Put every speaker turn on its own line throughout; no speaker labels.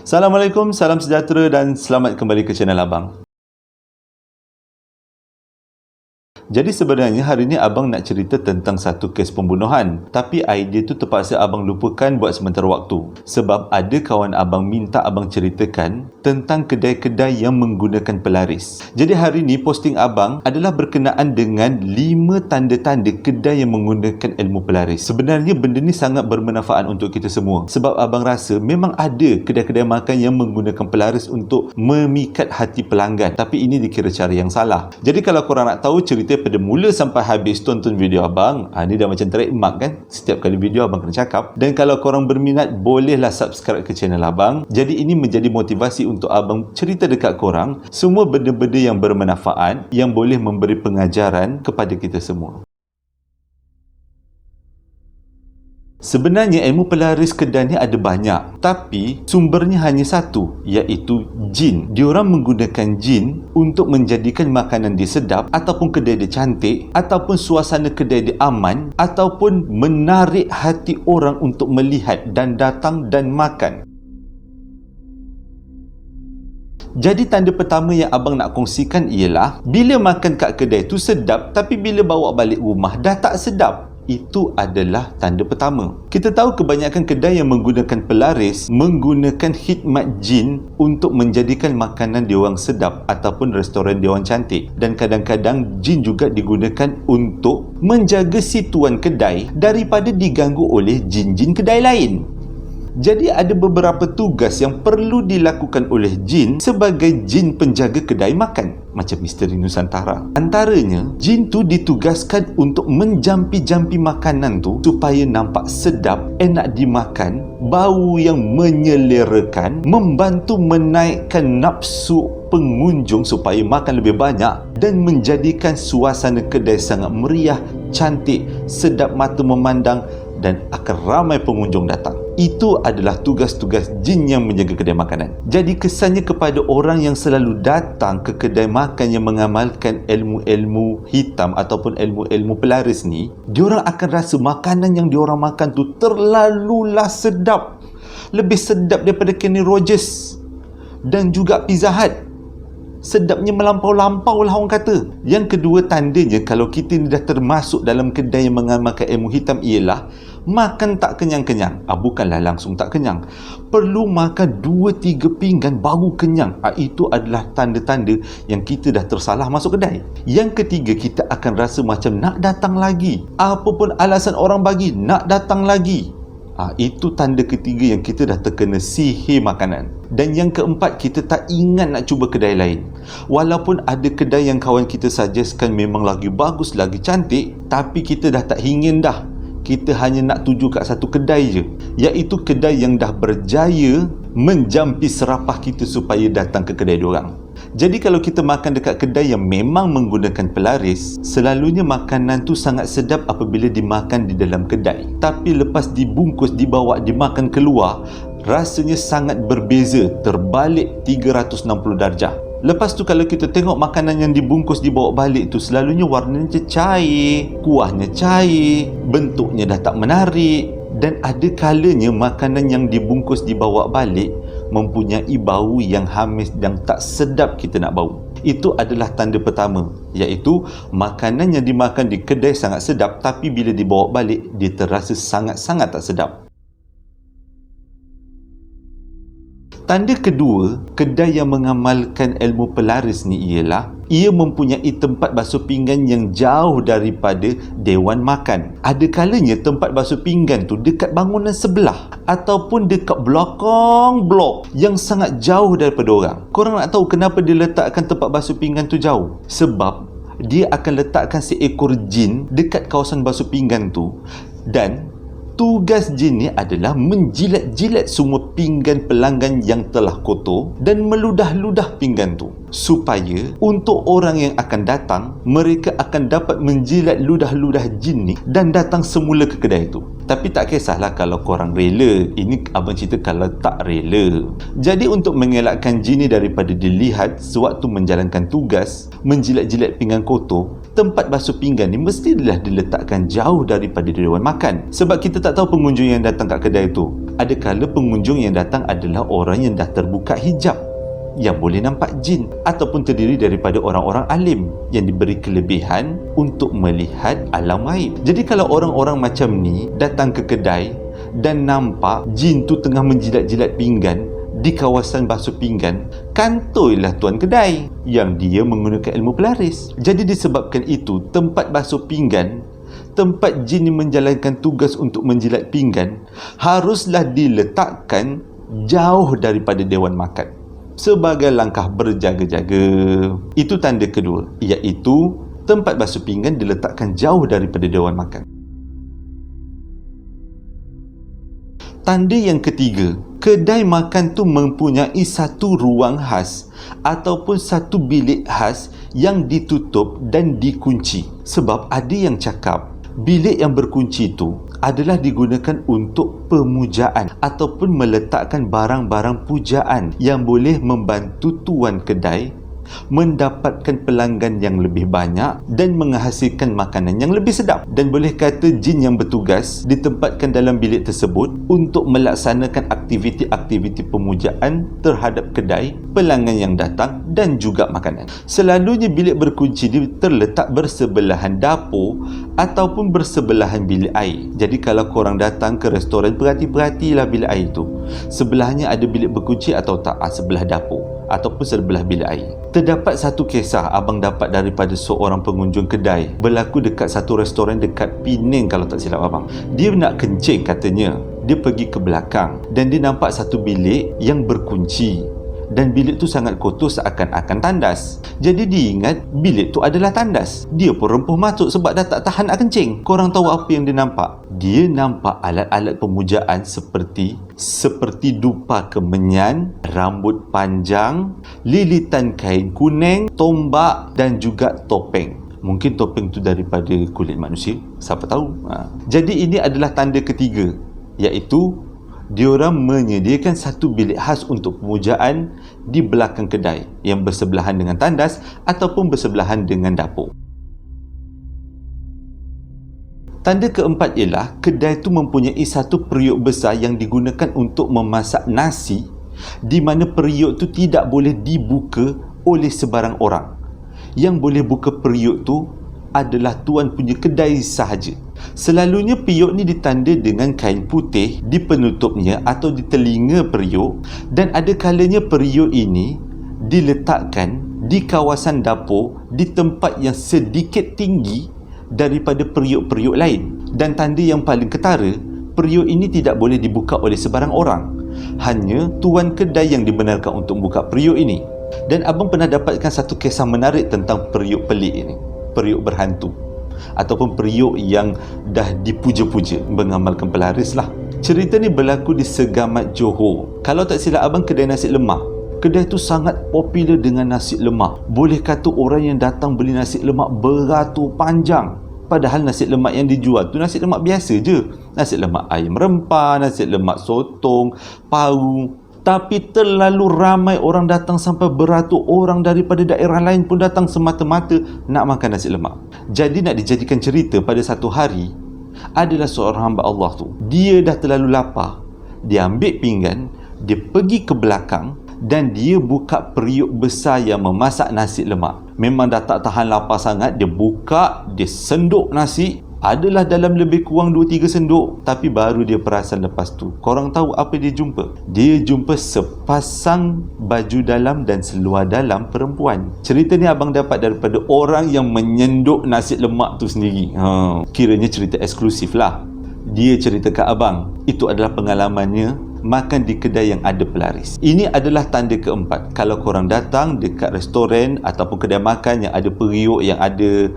Assalamualaikum, salam sejahtera dan selamat kembali ke channel Abang. Jadi sebenarnya hari ni Abang nak cerita tentang satu kes pembunuhan. Tapi idea tu terpaksa Abang lupakan buat sementara waktu. Sebab ada kawan Abang minta Abang ceritakan tentang kedai-kedai yang menggunakan pelaris. Jadi hari ni posting Abang adalah berkenaan dengan 5 tanda-tanda kedai yang menggunakan ilmu pelaris. Sebenarnya benda ni sangat bermanfaat untuk kita semua. Sebab Abang rasa memang ada kedai-kedai makan yang menggunakan pelaris untuk memikat hati pelanggan. Tapi ini dikira cara yang salah. Jadi kalau korang nak tahu cerita pada mula sampai habis, tonton video Abang. Ni dah macam trademark kan? Setiap kali video Abang kena cakap. Dan kalau korang berminat, bolehlah subscribe ke channel Abang. Jadi ini menjadi motivasi untuk Abang cerita dekat korang semua benda-benda yang bermanfaat, yang boleh memberi pengajaran kepada kita semua. Sebenarnya ilmu pelaris kedai ni ada banyak, tapi sumbernya hanya satu, iaitu jin. Diorang menggunakan jin untuk menjadikan makanan dia sedap, ataupun kedai dia cantik, ataupun suasana kedai dia aman, ataupun menarik hati orang untuk melihat dan datang dan makan. Jadi tanda pertama yang Abang nak kongsikan ialah bila makan kat kedai tu sedap, tapi bila bawa balik rumah dah tak sedap. Itu adalah tanda pertama. Kita tahu kebanyakan kedai yang menggunakan pelaris menggunakan khidmat jin untuk menjadikan makanan diorang sedap ataupun restoran diorang cantik. Dan kadang-kadang jin juga digunakan untuk menjaga si tuan kedai daripada diganggu oleh jin-jin kedai lain. Jadi ada beberapa tugas yang perlu dilakukan oleh jin sebagai jin penjaga kedai makan, macam Misteri Nusantara. Antaranya, jin tu ditugaskan untuk menjampi-jampi makanan tu supaya nampak sedap, enak dimakan, bau yang menyelerakan, membantu menaikkan nafsu pengunjung supaya makan lebih banyak dan menjadikan suasana kedai sangat meriah, cantik, sedap mata memandang dan akan ramai pengunjung datang. Itu adalah tugas-tugas jin yang menjaga kedai makanan. Jadi kesannya kepada orang yang selalu datang ke kedai makan yang mengamalkan ilmu-ilmu hitam ataupun ilmu-ilmu pelaris ni, diorang akan rasa makanan yang diorang makan tu terlalulah sedap. Lebih sedap daripada Kenny Rogers dan juga Pizza Hut. Sedapnya melampau-lampau lah orang kata. Yang kedua tandanya kalau kita ni dah termasuk dalam kedai yang mengamalkan ilmu hitam ialah makan tak kenyang-kenyang. Bukanlah langsung tak kenyang. Perlu makan 2-3 pinggan baru kenyang. Itu adalah tanda-tanda yang kita dah tersalah masuk kedai. Yang ketiga, kita akan rasa macam nak datang lagi. Apapun alasan orang bagi, nak datang lagi. Itu tanda ketiga yang kita dah terkena sihir makanan. Dan yang keempat, kita tak ingat nak cuba kedai lain. Walaupun ada kedai yang kawan kita suggestkan memang lagi bagus, lagi cantik, tapi kita dah tak ingin dah. Kita hanya nak tuju kat satu kedai je, iaitu kedai yang dah berjaya menjampi serapah kita supaya datang ke kedai diorang. Jadi kalau kita makan dekat kedai yang memang menggunakan pelaris, selalunya makanan tu sangat sedap apabila dimakan di dalam kedai. Tapi lepas dibungkus, dibawa, dimakan keluar, rasanya sangat berbeza, terbalik 360 darjah. Lepas tu kalau kita tengok makanan yang dibungkus dibawa balik tu, selalunya warnanya cair, kuahnya cair, bentuknya dah tak menarik. Dan ada kalanya makanan yang dibungkus dibawa balik mempunyai bau yang hamis dan tak sedap kita nak bau. Itu adalah tanda pertama, iaitu makanan yang dimakan di kedai sangat sedap, tapi bila dibawa balik dia terasa sangat-sangat tak sedap. Tanda kedua, kedai yang mengamalkan ilmu pelaris ni ialah ia mempunyai tempat basuh pinggan yang jauh daripada dewan makan. Ada kalanya tempat basuh pinggan tu dekat bangunan sebelah ataupun dekat belakang blok yang sangat jauh daripada orang. Korang nak tahu kenapa dia letakkan tempat basuh pinggan tu jauh? Sebab dia akan letakkan seekor jin dekat kawasan basuh pinggan tu, dan tugas jin ni adalah menjilat-jilat semua pinggan pelanggan yang telah kotor dan meludah-ludah pinggan tu, supaya untuk orang yang akan datang, mereka akan dapat menjilat ludah-ludah jin ni dan datang semula ke kedai tu. Tapi tak kisahlah kalau korang rela. Ini abang cerita kalau tak rela. Jadi untuk mengelakkan jin ni daripada dilihat sewaktu menjalankan tugas, menjilat-jilat pinggan kotor, tempat basuh pinggan ni mestilah diletakkan jauh daripada dewan makan. Sebab kita tak tahu pengunjung yang datang kat kedai tu. Adakala pengunjung yang datang adalah orang yang dah terbuka hijab, yang boleh nampak jin, ataupun terdiri daripada orang-orang alim yang diberi kelebihan untuk melihat alam gaib. Jadi kalau orang-orang macam ni datang ke kedai dan nampak jin tu tengah menjilat-jilat pinggan di kawasan basuh pinggan, kantoilah tuan kedai yang dia menggunakan ilmu pelaris. Jadi disebabkan itu, tempat basuh pinggan, tempat jin menjalankan tugas untuk menjilat pinggan haruslah diletakkan jauh daripada dewan makan sebagai langkah berjaga-jaga. Itu tanda kedua, iaitu tempat basuh pinggan diletakkan jauh daripada dewan makan. Tanda yang ketiga, kedai makan tu mempunyai satu ruang khas ataupun satu bilik khas yang ditutup dan dikunci. Sebab ada yang cakap bilik yang berkunci itu adalah digunakan untuk pemujaan ataupun meletakkan barang-barang pujaan yang boleh membantu tuan kedai mendapatkan pelanggan yang lebih banyak dan menghasilkan makanan yang lebih sedap. Dan boleh kata jin yang bertugas ditempatkan dalam bilik tersebut untuk melaksanakan aktiviti-aktiviti pemujaan terhadap kedai, pelanggan yang datang dan juga makanan. Selalunya bilik berkunci terletak bersebelahan dapur ataupun bersebelahan bilik air. Jadi kalau korang datang ke restoran, perhati-perhatilah bilik air itu. Sebelahnya ada bilik berkunci atau tak? Sebelah dapur ataupun sebelah bilik air. Terdapat satu kisah abang dapat daripada seorang pengunjung kedai, berlaku dekat satu restoran dekat Penang kalau tak silap abang. Dia nak kencing katanya. Dia pergi ke belakang dan dia nampak satu bilik yang berkunci. Dan bilik tu sangat kotor seakan-akan tandas. Jadi dia ingat bilik tu adalah tandas. Dia pun rempuh masuk sebab dah tak tahan nak kencing. Korang tahu apa yang dia nampak? Dia nampak alat-alat pemujaan seperti dupa kemenyan, rambut panjang, lilitan kain kuning, tombak dan juga topeng. Mungkin topeng tu daripada kulit manusia, siapa tahu. Jadi ini adalah tanda ketiga, iaitu diorang menyediakan satu bilik khas untuk pemujaan di belakang kedai yang bersebelahan dengan tandas ataupun bersebelahan dengan dapur. Tanda keempat ialah kedai itu mempunyai satu periuk besar yang digunakan untuk memasak nasi, di mana periuk itu tidak boleh dibuka oleh sebarang orang. Yang boleh buka periuk itu adalah tuan punya kedai sahaja. Selalunya periuk ni ditanda dengan kain putih di penutupnya atau di telinga periuk, dan ada kalanya periuk ini diletakkan di kawasan dapur di tempat yang sedikit tinggi daripada periuk-periuk lain. Dan tanda yang paling ketara, periuk ini tidak boleh dibuka oleh sebarang orang. Hanya tuan kedai yang dibenarkan untuk membuka periuk ini. Dan abang pernah dapatkan satu kisah menarik tentang periuk pelik ini, periuk berhantu ataupun periuk yang dah dipuja-puja, mengamalkan pelaris lah. Cerita ni berlaku di Segamat, Johor. Kalau tak silap abang, kedai nasi lemak. Kedai tu sangat popular dengan nasi lemak. Boleh kata orang yang datang beli nasi lemak beratur panjang. Padahal nasi lemak yang dijual tu nasi lemak biasa je. Nasi lemak ayam rempah, nasi lemak sotong, paru. Tapi terlalu ramai orang datang sampai beratur orang daripada daerah lain pun datang semata-mata nak makan nasi lemak. Jadi nak dijadikan cerita, pada satu hari adalah seorang hamba Allah tu, dia dah terlalu lapar. Dia ambil pinggan, dia pergi ke belakang dan dia buka periuk besar yang memasak nasi lemak. Memang dah tak tahan lapar sangat, dia buka, dia senduk nasi. Adalah dalam lebih kurang 2-3 senduk. Tapi baru dia perasan lepas tu, korang tahu apa dia jumpa? Dia jumpa sepasang baju dalam dan seluar dalam perempuan. Cerita ni abang dapat daripada orang yang menyenduk nasi lemak tu sendiri. Kiranya cerita eksklusif lah. Dia cerita kat abang, itu adalah pengalamannya makan di kedai yang ada pelaris. Ini adalah tanda keempat. Kalau korang datang dekat restoran ataupun kedai makan yang ada periuk, yang ada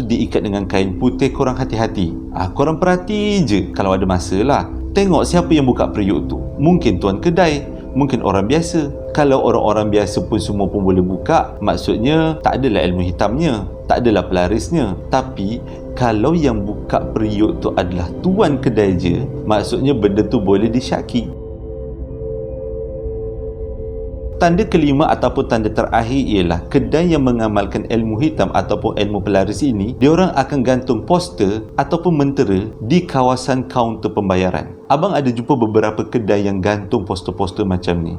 diikat dengan kain putih, korang hati-hati. Korang perhati je kalau ada masa lah. Tengok siapa yang buka periuk tu. Mungkin tuan kedai, mungkin orang biasa. Kalau orang-orang biasa pun semua pun boleh buka, maksudnya tak adalah ilmu hitamnya, tak adalah pelarisnya. Tapi kalau yang buka periuk tu adalah tuan kedai je, maksudnya benda tu boleh disyaki. Tanda kelima ataupun tanda terakhir ialah kedai yang mengamalkan ilmu hitam ataupun ilmu pelaris ini, diorang akan gantung poster ataupun mentera di kawasan kaunter pembayaran. Abang ada jumpa beberapa kedai yang gantung poster-poster macam ni.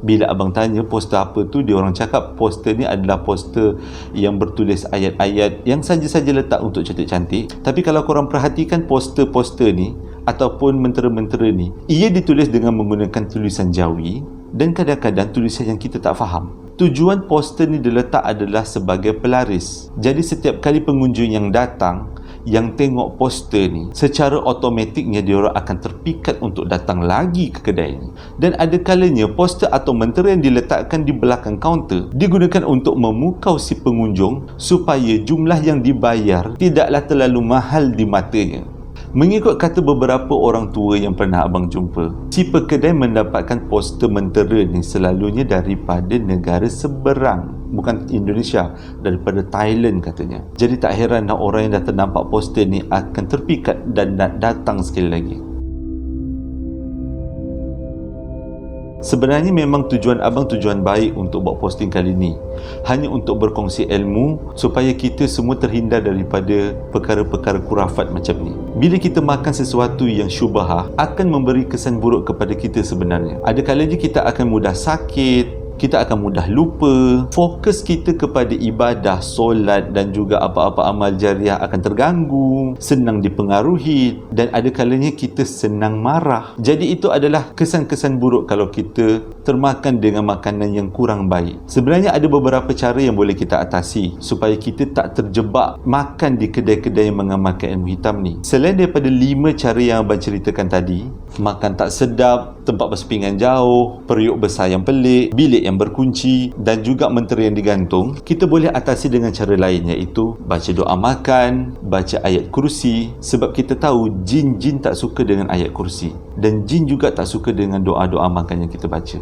Bila abang tanya poster apa tu, diorang cakap poster ni adalah poster yang bertulis ayat-ayat yang saja-saja letak untuk cantik-cantik. Tapi kalau korang perhatikan poster-poster ni ataupun mentera-mentera ni, ia ditulis dengan menggunakan tulisan Jawi dan kadang-kadang tulisan yang kita tak faham. Tujuan poster ni diletak adalah sebagai pelaris. Jadi setiap kali pengunjung yang datang yang tengok poster ni, secara automatiknya diorang akan terpikat untuk datang lagi ke kedai ni. Dan ada kalanya poster atau mentera yang diletakkan di belakang kaunter digunakan untuk memukau si pengunjung supaya jumlah yang dibayar tidaklah terlalu mahal di matanya. Mengikut kata beberapa orang tua yang pernah abang jumpa, si pekedai mendapatkan poster mentera ni selalunya daripada negara seberang, bukan Indonesia, daripada Thailand katanya. Jadi tak heran orang yang dah ternampak poster ni akan terpikat dan nak datang sekali lagi. Sebenarnya memang tujuan abang tujuan baik untuk buat posting kali ni, hanya untuk berkongsi ilmu supaya kita semua terhindar daripada perkara-perkara kurafat macam ni. Bila kita makan sesuatu yang syubhah, akan memberi kesan buruk kepada kita sebenarnya. Ada kalanya kita akan mudah sakit, kita akan mudah lupa, fokus kita kepada ibadah, solat dan juga apa-apa amal jariah akan terganggu, senang dipengaruhi, dan ada kalanya kita senang marah. Jadi itu adalah kesan-kesan buruk kalau kita termakan dengan makanan yang kurang baik. Sebenarnya ada beberapa cara yang boleh kita atasi supaya kita tak terjebak makan di kedai-kedai yang mengamalkan ilmu hitam ni. Selain daripada 5 cara yang abang ceritakan tadi, makan tak sedap, tempat bersepingan jauh, periuk besar yang pelik, bilik yang berkunci dan juga mentera yang digantung, kita boleh atasi dengan cara lain, iaitu baca doa makan, baca ayat kursi. Sebab kita tahu jin-jin tak suka dengan ayat kursi, dan jin juga tak suka dengan doa-doa makan yang kita baca.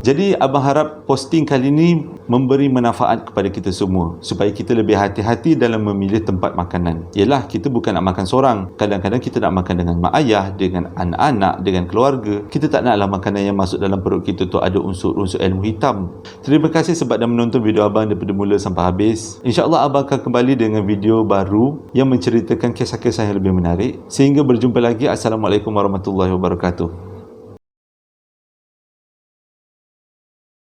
Jadi abang harap posting kali ni memberi manfaat kepada kita semua supaya kita lebih hati-hati dalam memilih tempat makanan. Yelah, kita bukan nak makan seorang. Kadang-kadang kita nak makan dengan mak ayah, dengan anak-anak, dengan keluarga. Kita tak naklah makanan yang masuk dalam perut kita tu ada unsur-unsur ilmu hitam. Terima kasih sebab dah menonton video abang daripada mula sampai habis. InsyaAllah abang akan kembali dengan video baru yang menceritakan kisah-kisah yang lebih menarik. Sehingga berjumpa lagi. Assalamualaikum warahmatullahi wabarakatuh.